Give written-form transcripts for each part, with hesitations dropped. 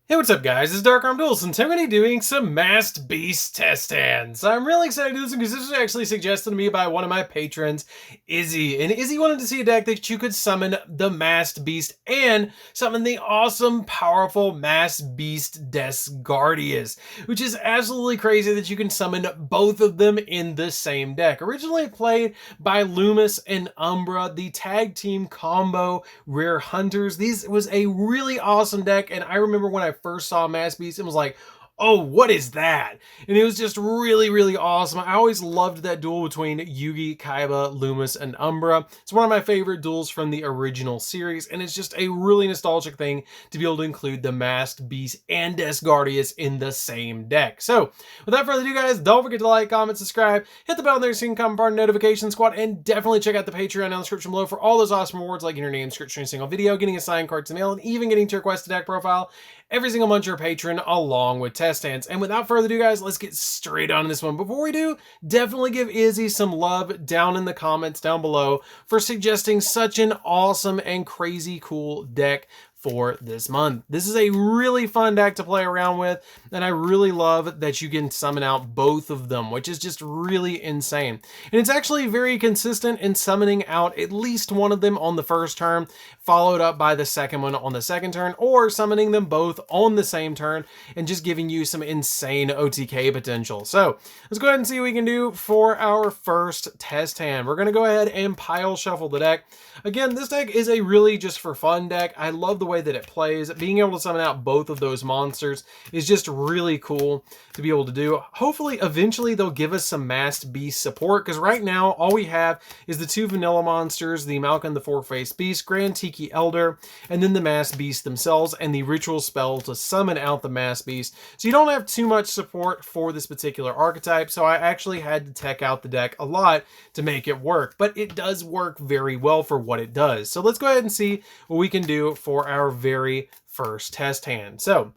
Hey, what's up, guys? It's DarkArmedDuelist, and today I'm going to be doing some Masked Beast test hands. I'm really excited to do this because this was actually suggested to me by one of my patrons, Izzy. And Izzy wanted to see a deck that you could summon the Masked Beast and summon the awesome, powerful Masked Beast Desgardius, which is absolutely crazy that you can summon both of them in the same deck. Originally played by Loomis and Umbra, the tag team combo Rare Hunters. This was a really awesome deck, and I remember when I first saw Masked Beast and was like, oh, what is that? And it was just really, really awesome. I always loved that duel between Yugi, Kaiba, Loomis, and Umbra. It's one of my favorite duels from the original series, and it's just a really nostalgic thing to be able to include the Masked Beast and Desgardius in the same deck. So, without further ado, guys, don't forget to like, comment, subscribe, hit the bell there so you can come part of the notification squad, and definitely check out the Patreon in the description below for all those awesome rewards like your name, description in a single video, getting a signed card to mail, and even getting to request a deck profile every single month you're a patron, along with test hands. And without further ado, guys, let's get straight on this one. Before we do, definitely give Izzy some love down in the comments down below for suggesting such an awesome and crazy cool deck for this month. This is a really fun deck to play around with, and I really love that you can summon out both of them, which is just really insane. And it's actually very consistent in summoning out at least one of them on the first turn, followed up by the second one on the second turn, or summoning them both on the same turn and just giving you some insane OTK potential. So let's go ahead and see what we can do for our first test hand. We're going to go ahead and pile shuffle the deck. Again, this deck is a really just for fun deck. I love the way that it plays. Being able to summon out both of those monsters is just really cool to be able to do. Hopefully, eventually they'll give us some Masked Beast support, because right now all we have is the two vanilla monsters, the Malcolm the Four-Faced Beast, Grand Tiki Elder, and then the Masked Beast themselves, and the ritual spell to summon out the Masked Beast. So you don't have too much support for this particular archetype, so I actually had to tech out the deck a lot to make it work, but it does work very well for what it does. So let's go ahead and see what we can do for our very first test hand. So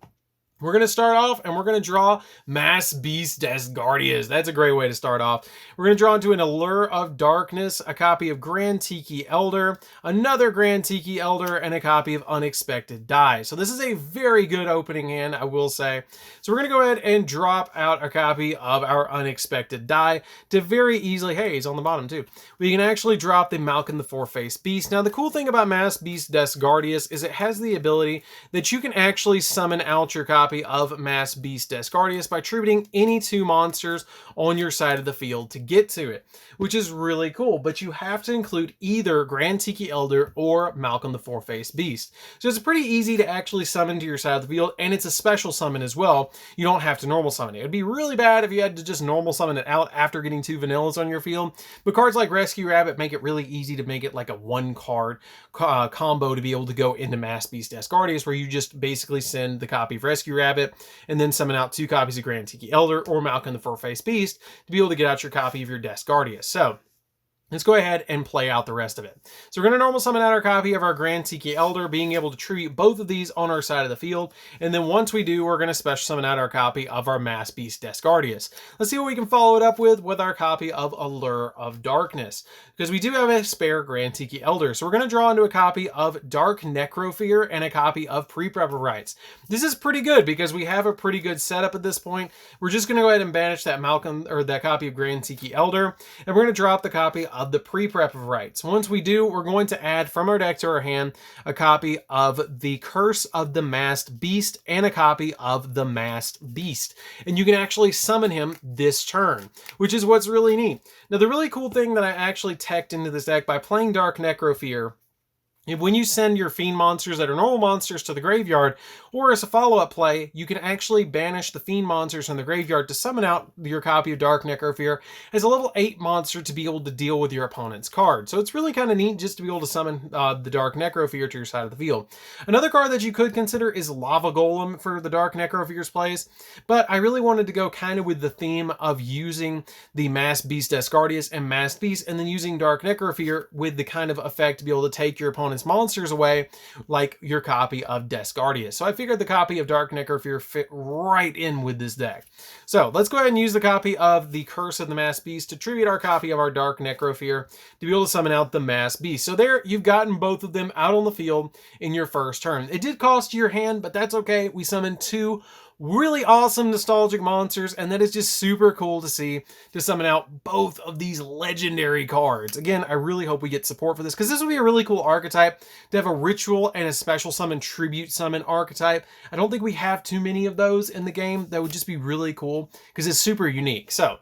we're going to start off and we're going to draw Masked Beast Desgardius. That's a great way to start off. We're going to draw into an Allure of Darkness, a copy of Grand Tiki Elder, another Grand Tiki Elder, and a copy of Unexpected Die. So this is a very good opening hand, I will say. So we're going to go ahead and drop out a copy of our Unexpected Die to very easily, hey, he's on the bottom too. We can actually drop the Malcolm the Four-Faced Beast. Now the cool thing about Masked Beast Desgardius is it has the ability that you can actually summon out your copy of Masked Beast Desgardius by tributing any two monsters on your side of the field to get to it, which is really cool. But you have to include either Grand Tiki Elder or Malcolm the Four-Faced Beast. So it's pretty easy to actually summon to your side of the field, and it's a special summon as well. You don't have to normal summon it. It would be really bad if you had to just normal summon it out after getting two vanillas on your field, but cards like Rescue Rabbit make it really easy to make it like a one card combo to be able to go into Masked Beast Desgardius, where you just basically send the copy of Rescue Rabbit and then summon out two copies of Grand Tiki Elder or Malcolm the Four-Faced Beast to be able to get out your copy of your Desgardius. So let's go ahead and play out the rest of it. So we're going to normal summon out our copy of our Grand Tiki Elder, being able to tribute both of these on our side of the field. And then once we do, we're going to special summon out our copy of our Masked Beast Desgardius. Let's see what we can follow it up with our copy of Allure of Darkness, because we do have a spare Grand Tiki Elder. So we're going to draw into a copy of Dark Necrofear and a copy of Pre-Prep of Rites. This is pretty good because we have a pretty good setup at this point. We're just going to go ahead and banish that Malcolm, or that copy of Grand Tiki Elder, and we're going to drop the copy of the Pre-Prep of Rites. Once we do, we're going to add from our deck to our hand a copy of the Curse of the Masked Beast and a copy of the Masked Beast. And you can actually summon him this turn, which is what's really neat. Now, the really cool thing that I actually teched into this deck by playing Dark Necrofear, when you send your Fiend monsters that are normal monsters to the graveyard, or as a follow-up play, you can actually banish the Fiend monsters from the graveyard to summon out your copy of Dark Necrofear as a level 8 monster to be able to deal with your opponent's card. So it's really kind of neat just to be able to summon the Dark Necrofear to your side of the field. Another card that you could consider is Lava Golem for the Dark Necrofear's plays, but I really wanted to go kind of with the theme of using the Masked Beast Desgardius and Masked Beast, and then using Dark Necrofear with the kind of effect to be able to take your opponent's opponent's monsters away, like your copy of Descardius. So I figured the copy of Dark Necrofear fit right in with this deck. So let's go ahead and use the copy of the Curse of the Masked Beast to tribute our copy of our Dark Necrofear to be able to summon out the Masked Beast. So there, you've gotten both of them out on the field in your first turn. It did cost your hand, but that's okay. We summoned two really awesome nostalgic monsters, and that is just super cool to see, to summon out both of these legendary cards. Again, I really hope we get support for this, because this would be a really cool archetype to have a ritual and a special summon tribute summon archetype. I don't think we have too many of those in the game. That would just be really cool because it's super unique. So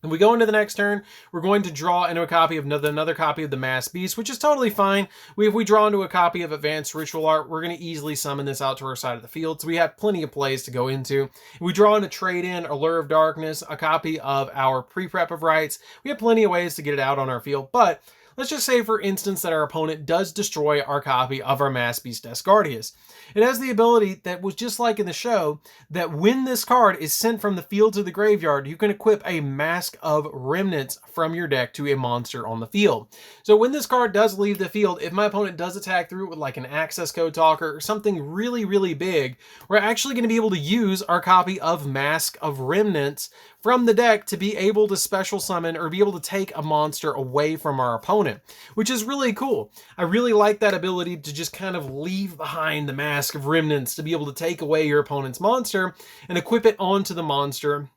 when we go into the next turn, we're going to draw into a copy of another copy of the Masked Beast, which is totally fine. If we draw into a copy of Advanced Ritual Art, we're going to easily summon this out to our side of the field, so we have plenty of plays to go into. If we draw into Trade-In, Allure of Darkness, a copy of our Pre-Prep of Rites, we have plenty of ways to get it out on our field, but let's just say, for instance, that our opponent does destroy our copy of our Masked Beast Descardius. It has the ability that was just like in the show, that when this card is sent from the field to the graveyard, you can equip a Mask of Remnants from your deck to a monster on the field. So when this card does leave the field, if my opponent does attack through it with like an Access Code Talker or something really, really big, we're actually going to be able to use our copy of Mask of Remnants from the deck to be able to special summon or be able to take a monster away from our opponent, which is really cool. I really like that ability to just kind of leave behind the Mask of Remnants to be able to take away your opponent's monster and equip it onto the monster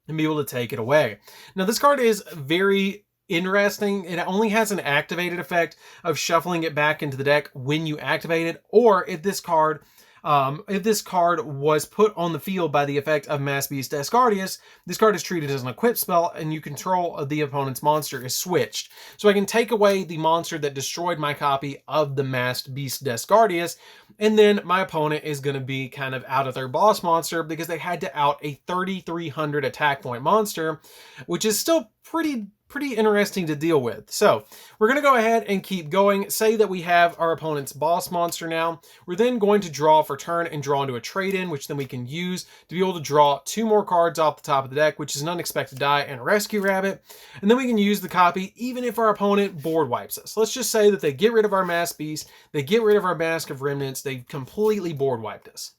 and be able to take it away. Now, this card is very interesting. It only has an activated effect of shuffling it back into the deck when you activate it, or if this card was put on the field by the effect of Masked Beast Descardius, this card is treated as an equipped spell, and you control of the opponent's monster is switched. So I can take away the monster that destroyed my copy of the Masked Beast Descardius, and then my opponent is going to be kind of out of their boss monster because they had to out a 3,300 attack point monster, which is still pretty interesting to deal with. So we're going to go ahead and keep going. Say that we have our opponent's boss monster now. We're then going to draw for turn and draw into a trade-in, which then we can use to be able to draw two more cards off the top of the deck, which is an Unexpected Die and a Rescue Rabbit. And then we can use the copy even if our opponent board wipes us. Let's just say that they get rid of our Masked Beast, they get rid of our Mask of Remnants, they completely board wiped us.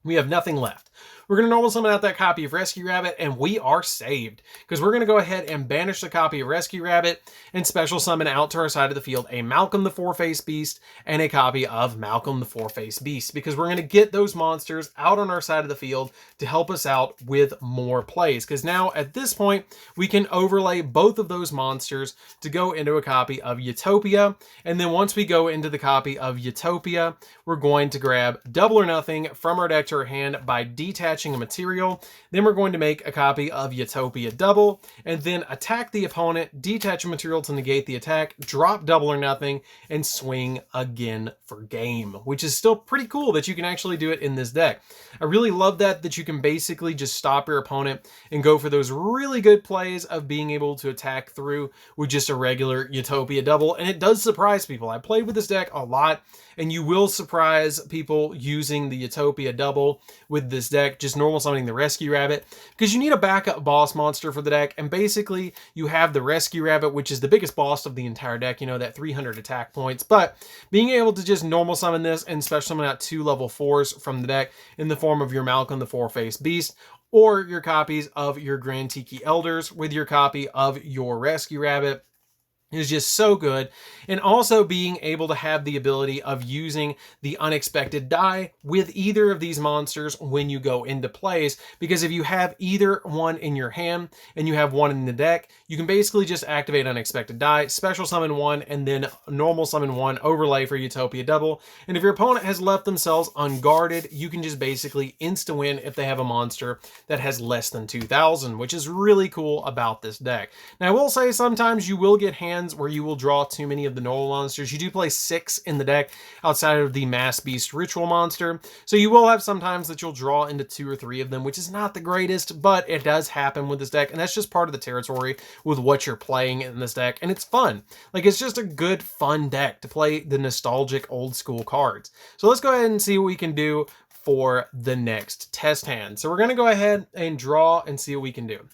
We have nothing left. We're going to normal summon out that copy of Rescue Rabbit, and we are saved, because we're going to go ahead and banish the copy of Rescue Rabbit and special summon out to our side of the field a Malcolm the Four-Faced Beast and a copy of Malcolm the Four-Faced Beast, because we're going to get those monsters out on our side of the field to help us out with more plays, because now at this point we can overlay both of those monsters to go into a copy of Utopia, and then once we go into the copy of Utopia, we're going to grab Double or Nothing from our deck to our hand by detaching a material. Then we're going to make a copy of Utopia Double, and then attack the opponent, detach a material to negate the attack, drop Double or Nothing, and swing again for game, which is still pretty cool that you can actually do it in this deck. I really love that you can basically just stop your opponent and go for those really good plays of being able to attack through with just a regular Utopia Double, and it does surprise people. I played with this deck a lot, and you will surprise people using the Utopia Double with this deck, just normal summoning the Rescue Rabbit, because you need a backup boss monster for the deck, and basically you have the Rescue Rabbit, which is the biggest boss of the entire deck, you know, that 300 attack points, but being able to just normal summon this and special summon out 2 level 4s from the deck in the form of your Malcolm the Four-Faced Beast, or your copies of your Grand Tiki Elders with your copy of your Rescue Rabbit, is just so good. And also being able to have the ability of using the Unexpected Die with either of these monsters when you go into plays, because if you have either one in your hand and you have one in the deck, you can basically just activate Unexpected Die, special summon one, and then normal summon one, overlay for Utopia Double. And if your opponent has left themselves unguarded, you can just basically insta-win if they have a monster that has less than 2,000, which is really cool about this deck. Now, I will say sometimes you will get hands where you will draw too many of the normal monsters. You do play 6 in the deck outside of the Masked Beast Ritual monster, so you will have sometimes that you'll draw into 2 or 3 of them, which is not the greatest, but it does happen with this deck, and that's just part of the territory with what you're playing in this deck, and it's fun. Like, it's just a good, fun deck to play the nostalgic old school cards. So let's go ahead and see what we can do for the next test hand. So we're going to go ahead and draw and see what we can do.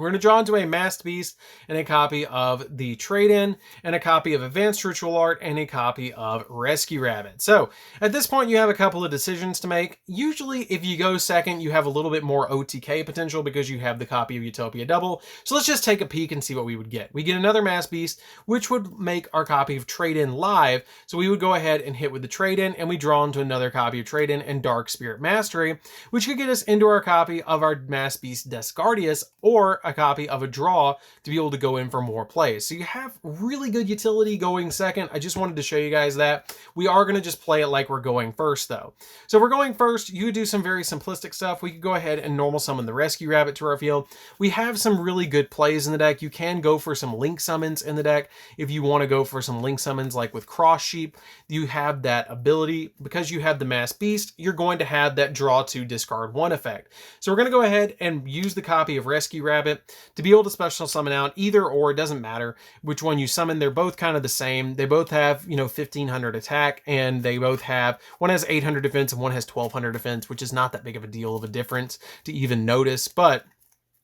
We're going to draw into a Masked Beast and a copy of the Trade-In and a copy of Advanced Ritual Art and a copy of Rescue Rabbit. So at this point, you have a couple of decisions to make. Usually, if you go second, you have a little bit more OTK potential because you have the copy of Utopia Double. So let's just take a peek and see what we would get. We get another Masked Beast, which would make our copy of Trade-In live. So we would go ahead and hit with the Trade-In, and we draw into another copy of Trade-In and Dark Spirit Mastery, which could get us into our copy of our Masked Beast Descardius, or a copy of a draw to be able to go in for more plays. So you have really good utility going second. I just wanted to show you guys that. We are going to just play it like we're going first though. So if we're going first, you could do some very simplistic stuff. We could go ahead and normal summon the Rescue Rabbit to our field. We have some really good plays in the deck. You can go for some link summons in the deck. If you want to go for some link summons like with Cross Sheep, you have that ability. Because you have the Masked Beast, you're going to have that draw to discard 1 effect. So we're going to go ahead and use the copy of Rescue Rabbit to be able to special summon out either or. It doesn't matter which one you summon. They're both kind of the same. They both have, 1500 attack, and they both have, one has 800 defense and one has 1200 defense, which is not that big of a deal of a difference to even notice, but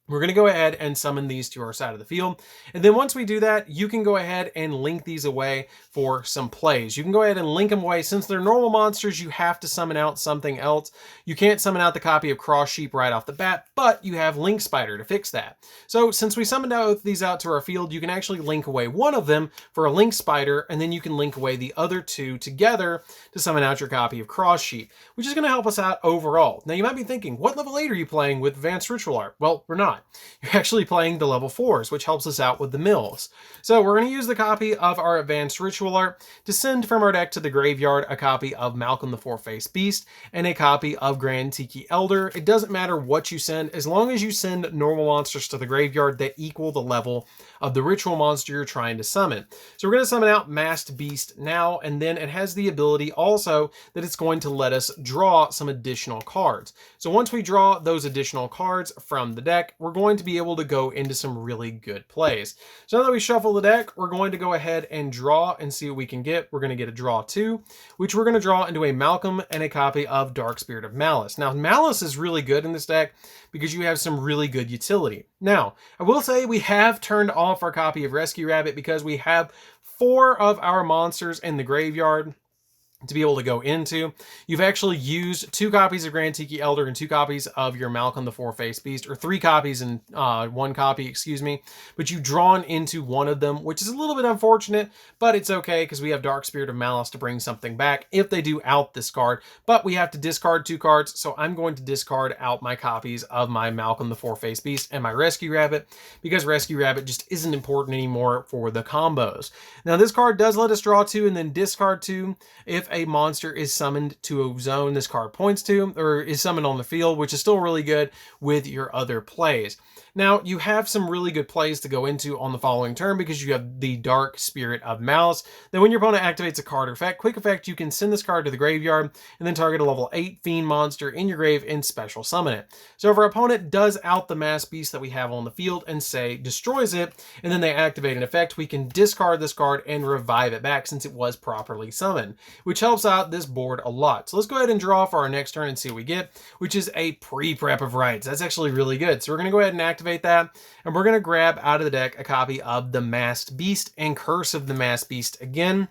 we're going to go ahead and summon these to our side of the field. And then once we do that, you can go ahead and link these away for some plays. You can go ahead and link them away. Since they're normal monsters, you have to summon out something else. You can't summon out the copy of Cross Sheep right off the bat, but you have Link Spider to fix that. So since we summoned out these out to our field, you can actually link away one of them for a Link Spider, and then you can link away the other two together to summon out your copy of Cross Sheep, which is going to help us out overall. Now you might be thinking, what level 8 are you playing with Advanced Ritual Art? Well, we're not. You're actually playing the level 4s, which helps us out with the mills. So we're going to use the copy of our Advanced Ritual Art to send from our deck to the graveyard a copy of Malcolm the Four-Faced Beast and a copy of Grand Tiki Elder. It doesn't matter what you send, as long as you send normal monsters to the graveyard that equal the level of the ritual monster you're trying to summon. So we're going to summon out Masked Beast now, and then it has the ability also that it's going to let us draw some additional cards. So once we draw those additional cards from the deck, we're going to be able to go into some really good plays. So now that we shuffle the deck, we're going to go ahead and draw and see what we can get. We're going to get a draw 2, which we're going to draw into a Malcolm and a copy of Dark Spirit of Malice. Now, Malice is really good in this deck because you have some really good utility. Now, I will say we have turned off our copy of Rescue Rabbit because we have 4 of our monsters in the graveyard to be able to go into. You've actually used 2 copies of Grand Tiki Elder and 2 copies of your Malcolm the Four-Faced Beast, or 3 copies and 1 copy, excuse me, but you've drawn into one of them, which is a little bit unfortunate, but it's okay because we have Dark Spirit of Malice to bring something back if they do out this card, but we have to discard 2 cards, so I'm going to discard out my copies of my Malcolm the Four-Faced Beast and my Rescue Rabbit, because Rescue Rabbit just isn't important anymore for the combos. Now this card does let us draw 2 and then discard 2 if a monster is summoned to a zone this card points to, or is summoned on the field, which is still really good with your other plays. Now, you have some really good plays to go into on the following turn because you have the Dark Spirit of Malice. Then when your opponent activates a card or effect, quick effect, you can send this card to the graveyard and then target a level 8 Fiend monster in your grave and special summon it. So if our opponent does out the Masked Beast that we have on the field and say destroys it, and then they activate an effect, we can discard this card and revive it back since it was properly summoned, which helps out this board a lot. So let's go ahead and draw for our next turn and see what we get, which is a pre-prep of rights. That's actually really good. So we're going to go ahead and activate that, and we're going to grab out of the deck a copy of the Masked Beast and Curse of the Masked Beast again.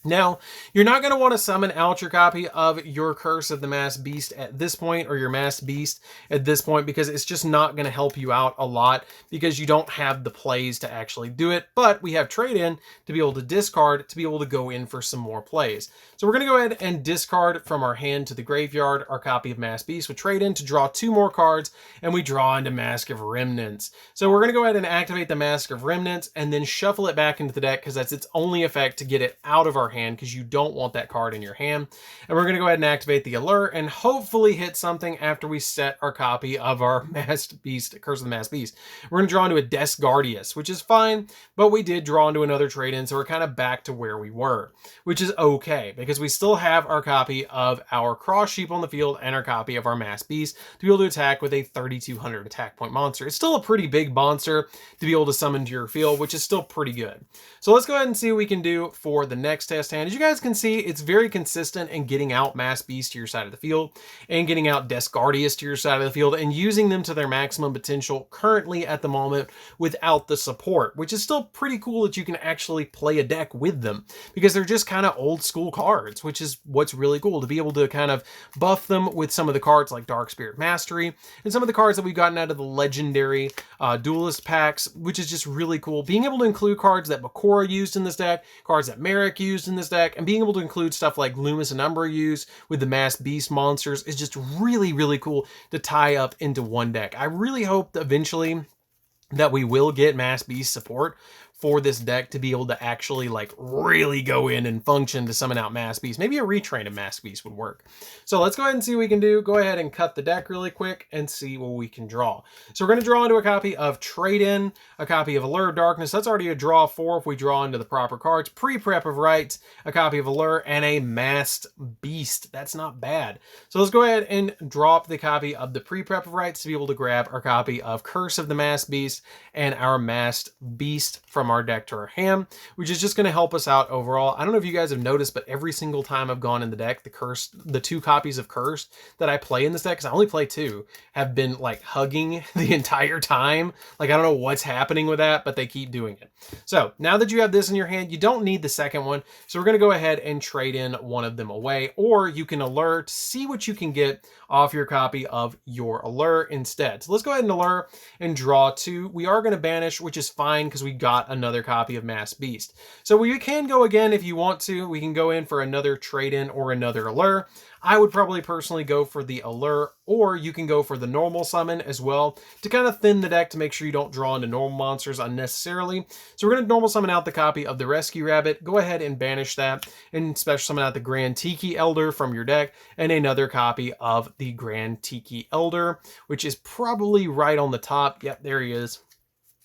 Now, you're not going to want to summon out your copy of your Curse of the Masked Beast at this point, or your Masked Beast at this point, because it's just not going to help you out a lot because you don't have the plays to actually do it, but we have Trade-In to be able to discard to be able to go in for some more plays. So we're going to go ahead and discard from our hand to the graveyard our copy of Masked Beast with Trade-In to draw 2 more cards, and we draw into Mask of Remnants. So we're going to go ahead and activate the Mask of Remnants and then shuffle it back into the deck because that's its only effect to get it out of our hand, because you don't want that card in your hand. And we're going to go ahead and activate the alert and hopefully hit something after we set our copy of our Masked Beast, Curse of the Masked Beast. We're going to draw into a Descardius, which is fine, but we did draw into another trade-in, so we're kind of back to where we were, which is okay because we still have our copy of our Cross Sheep on the field and our copy of our Masked Beast to be able to attack with a 3200 attack point monster. It's still a pretty big monster to be able to summon to your field, which is still pretty good. So let's go ahead and see what we can do for the next test. test hand. As you guys can see, it's very consistent in getting out Mass Beast to your side of the field and getting out Descardius to your side of the field and using them to their maximum potential currently at the moment without the support, which is still pretty cool that you can actually play a deck with them because they're just kind of old school cards, which is what's really cool to be able to kind of buff them with some of the cards like Dark Spirit Mastery and some of the cards that we've gotten out of the legendary duelist packs, which is just really cool. Being able to include cards that Bakura used in this deck, cards that Merrick used in this deck, and being able to include stuff like Loomis and Umbra used with the Mass Beast monsters is just really, really cool to tie up into one deck. I really hope that eventually that we will get Mass Beast support for this deck to be able to actually like really go in and function to summon out Mass Beast. Maybe a retrain of Mass Beast would work. So let's go ahead and see what we can do. Go ahead and cut the deck really quick and see what we can draw. So we're going to draw into a copy of Trade-In, a copy of Allure of Darkness. That's already a draw 4 if we draw into the proper cards. Pre-prep of Rights, a copy of Allure, and a Masked Beast. That's not bad. So let's go ahead and drop the copy of the pre-prep of Rights to be able to grab our copy of Curse of the Masked Beast and our Masked Beast from our deck to our hand, which is just going to help us out overall. I don't know if you guys have noticed, but every single time I've gone in the deck, the 2 copies of Cursed that I play in this deck, because I only play 2, have been like hugging the entire time. Like, I don't know what's happening with that, but they keep doing it. So now that you have this in your hand, you don't need the second one. So we're going to go ahead and trade in one of them away, or you can allure to see what you can get off your copy of your allure instead. So let's go ahead and allure and draw 2. We are going to banish, which is fine because we got another copy of Mass Beast. So we can go again if you want to. We can go in for another trade-in or another allure. I would probably personally go for the allure, or you can go for the normal summon as well to kind of thin the deck to make sure you don't draw into normal monsters unnecessarily. So we're going to normal summon out the copy of the Rescue Rabbit. Go ahead and banish that and special summon out the Grand Tiki Elder from your deck and another copy of the Grand Tiki Elder, which is probably right on the top. Yep, there he is.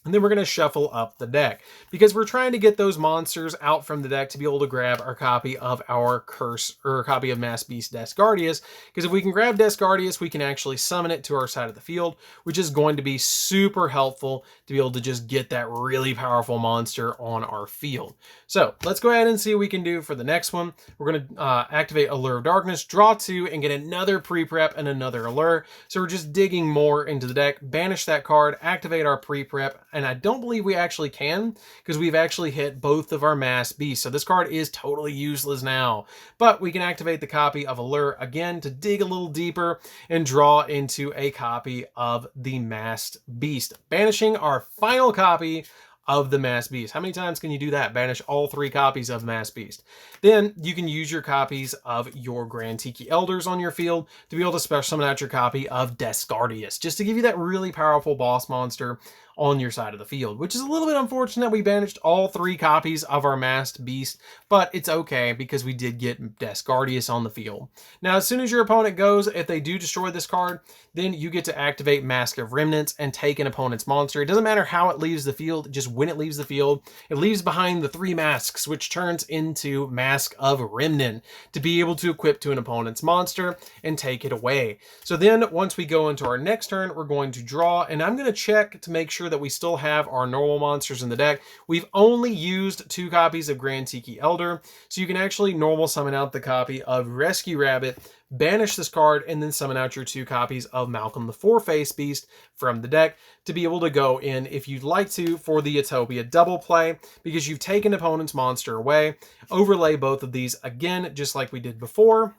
And then we're going to shuffle up the deck because we're trying to get those monsters out from the deck to be able to grab our copy of our Curse or a copy of Mass Beast Descardius. Because if we can grab Descardius, we can actually summon it to our side of the field, which is going to be super helpful to be able to just get that really powerful monster on our field. So let's go ahead and see what we can do for the next one. We're going to activate Allure of Darkness, draw 2, and get another pre-prep and another allure. So we're just digging more into the deck, banish that card, activate our pre-prep, and I don't believe we actually can because we've actually hit both of our Mass Beasts. So this card is totally useless now, but we can activate the copy of Allure again to dig a little deeper and draw into a copy of the Masked Beast, banishing our final copy of the Mass Beast. How many times can you do that? Banish all 3 copies of Mass Beast. Then you can use your copies of your Grand Tiki Elders on your field to be able to special summon out your copy of Descardius, just to give you that really powerful boss monster on your side of the field, which is a little bit unfortunate. We banished all 3 copies of our Masked Beast, but it's okay because we did get Descardius on the field. Now, as soon as your opponent goes, if they do destroy this card, then you get to activate Mask of Remnants and take an opponent's monster. It doesn't matter how it leaves the field, just when it leaves the field, it leaves behind the 3 masks, which turns into Mask of Remnant to be able to equip to an opponent's monster and take it away. So then once we go into our next turn, we're going to draw, and I'm going to check to make sure that we still have our normal monsters in the deck. We've only used 2 copies of Grand Tiki Elder, so you can actually normal summon out the copy of Rescue Rabbit, banish this card, and then summon out your 2 copies of Malcolm the Four-Faced Beast from the deck to be able to go in, if you'd like to, for the Utopia double play, because you've taken opponent's monster away, overlay both of these again, just like we did before,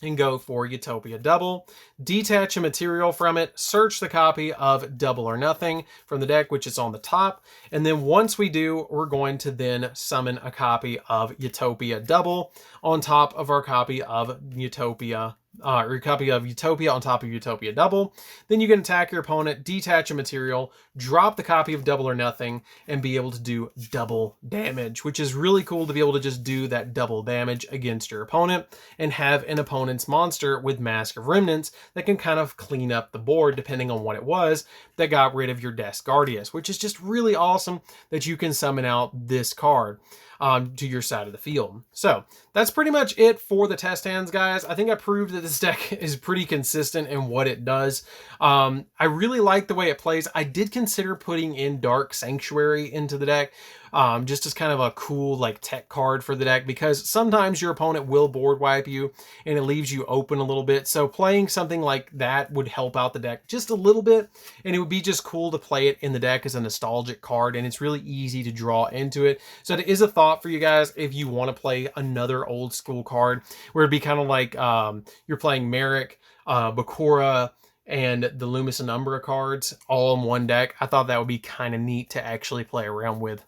and go for Utopia Double, detach a material from it, search the copy of Double or Nothing from the deck, which is on the top, and then once we do, we're going to then summon a copy of Utopia Double on top of our copy of Utopia or a copy of Utopia on top of Utopia Double. Then you can attack your opponent, detach a material, drop the copy of Double or Nothing, and be able to do double damage, which is really cool to be able to just do that double damage against your opponent and have an opponent's monster with Mask of Remnants that can kind of clean up the board depending on what it was that got rid of your Descardius, which is just really awesome that you can summon out this card to your side of the field. So that's pretty much it for the test hands, guys. I think I proved that this deck is pretty consistent in what it does. I really like the way it plays. I did consider putting in Dark Sanctuary into the deck, just as kind of a cool like tech card for the deck, because sometimes your opponent will board wipe you and it leaves you open a little bit. So playing something like that would help out the deck just a little bit, and it would be just cool to play it in the deck as a nostalgic card, and it's really easy to draw into it. So it is a thought for you guys if you want to play another old school card where it'd be kind of like you're playing Merrick, Bakura, and the Loomis and Umbra cards all in one deck. I thought that would be kind of neat to actually play around with,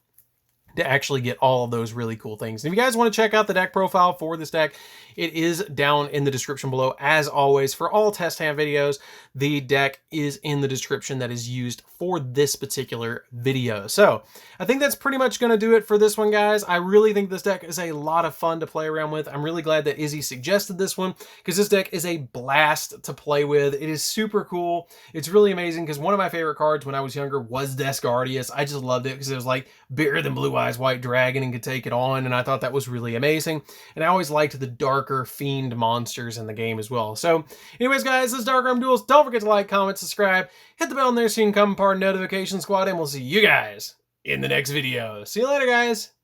to actually get all of those really cool things. And if you guys want to check out the deck profile for this deck, it is down in the description below. As always, for all test hand videos, the deck is in the description that is used for this particular video. So I think that's pretty much going to do it for this one, guys. I really think this deck is a lot of fun to play around with. I'm really glad that Izzy suggested this one, because this deck is a blast to play with. It is super cool. It's really amazing, because one of my favorite cards when I was younger was Descardius. I just loved it because it was like bigger than Blue Eyes White Dragon and could take it on, and I thought that was really amazing. And I always liked the darker fiend monsters in the game as well. So anyways, guys, this is DarkArmedDuelist. Don't forget to like, comment, subscribe, hit the bell in there so you can become part of Notification Squad, and we'll see you guys in the next video. See you later, guys.